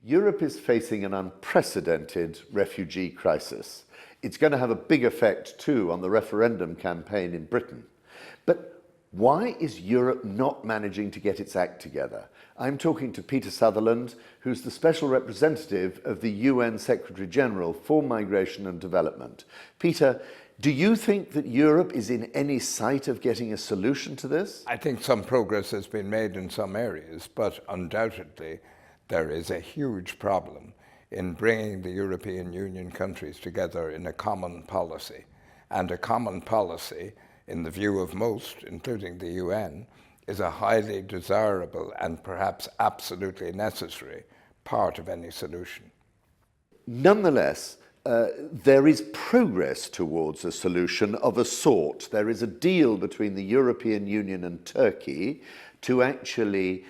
Europe is facing an unprecedented refugee crisis. It's going to have a big effect too on the referendum campaign in Britain. But why is Europe not managing to get its act together? I'm talking to Peter Sutherland, who's the Special Representative of the UN Secretary General for Migration and Development. Peter, do you think that Europe is in any sight of getting a solution to this? I think some progress has been made in some areas, but undoubtedly there is a huge problem in bringing the European Union countries together in a common policy. And a common policy, in the view of most, including the UN, is a highly desirable and perhaps absolutely necessary part of any solution. Nonetheless, there is progress towards a solution of a sort. There is a deal between the European Union and Turkey to actually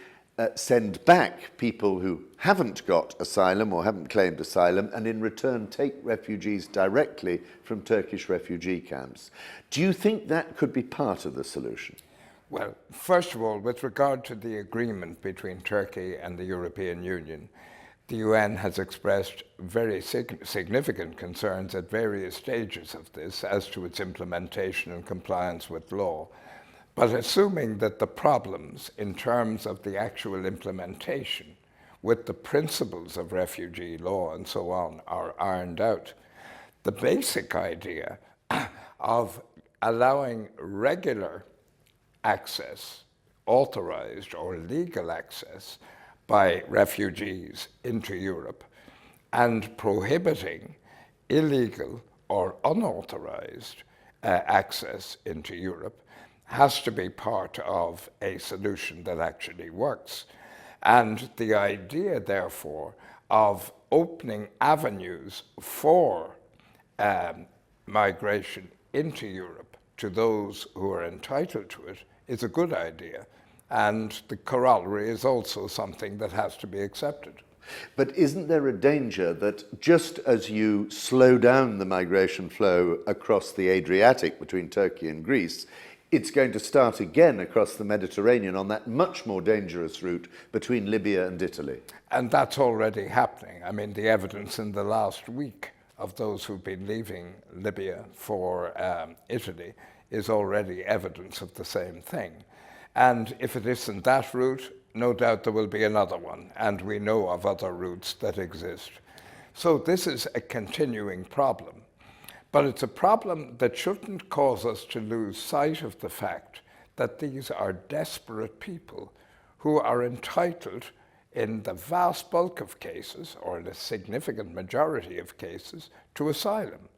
send back people who haven't got asylum or haven't claimed asylum and in return take refugees directly from Turkish refugee camps. Do you think that could be part of the solution? Well, first of all, with regard to the agreement between Turkey and the European Union, the UN has expressed very significant concerns at various stages of this as to its implementation and compliance with law. But assuming that the problems in terms of the actual implementation with the principles of refugee law and so on are ironed out, the basic idea of allowing regular access, authorized or legal access by refugees into Europe and prohibiting illegal or unauthorized access into Europe has to be part of a solution that actually works. And the idea, therefore, of opening avenues for migration into Europe to those who are entitled to it is a good idea. And the corollary is also something that has to be accepted. But isn't there a danger that just as you slow down the migration flow across the Adriatic between Turkey and Greece, it's going to start again across the Mediterranean on that much more dangerous route between Libya and Italy? And that's already happening. I mean, the evidence in the last week of those who've been leaving Libya for Italy is already evidence of the same thing. And if it isn't that route, no doubt there will be another one, and we know of other routes that exist. So this is a continuing problem. But it's a problem that shouldn't cause us to lose sight of the fact that these are desperate people who are entitled, in the vast bulk of cases, or in a significant majority of cases, to asylum.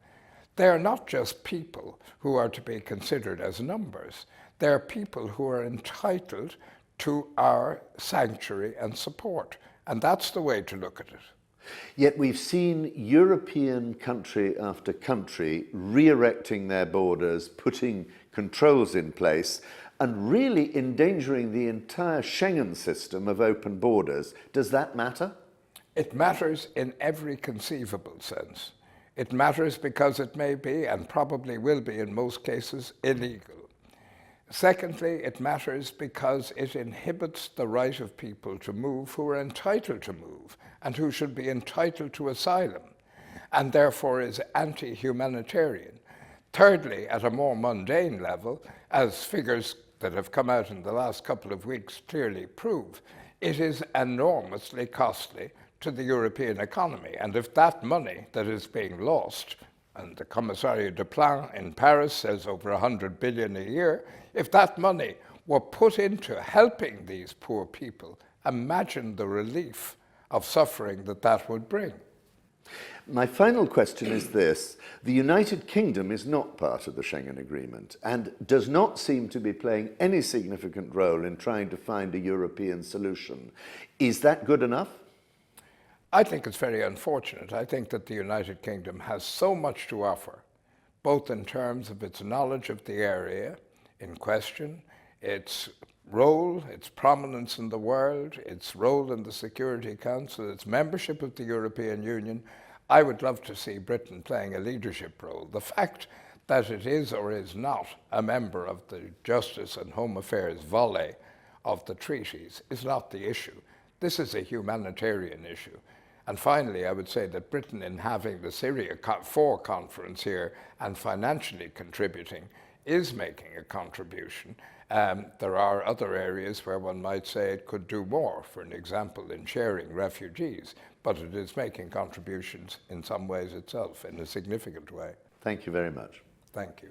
They are not just people who are to be considered as numbers. They are people who are entitled to our sanctuary and support. And that's the way to look at it. Yet we've seen European country after country re-erecting their borders, putting controls in place, and really endangering the entire Schengen system of open borders. Does that matter? It matters in every conceivable sense. It matters because it may be, and probably will be in most cases, illegal. Secondly, it matters because it inhibits the right of people to move who are entitled to move and who should be entitled to asylum, and therefore is anti-humanitarian. Thirdly, at a more mundane level, as figures that have come out in the last couple of weeks clearly prove, it is enormously costly to the European economy. And if that money that is being lost, and the Commissariat du Plan in Paris says over 100 billion a year, if that money were put into helping these poor people, imagine the relief of suffering that that would bring. My final question is this. The United Kingdom is not part of the Schengen Agreement and does not seem to be playing any significant role in trying to find a European solution. Is that good enough? I think it's very unfortunate. I think that the United Kingdom has so much to offer, both in terms of its knowledge of the area in question, its role, its prominence in the world, its role in the Security Council, its membership of the European Union. I would love to see Britain playing a leadership role. The fact that it is or is not a member of the Justice and Home Affairs volley of the treaties is not the issue. This is a humanitarian issue. And finally, I would say that Britain, in having the Syria 4 conference here and financially contributing, is making a contribution. There are other areas where one might say it could do more, for an example, in sharing refugees, but it is making contributions in some ways itself in a significant way. Thank you very much. Thank you.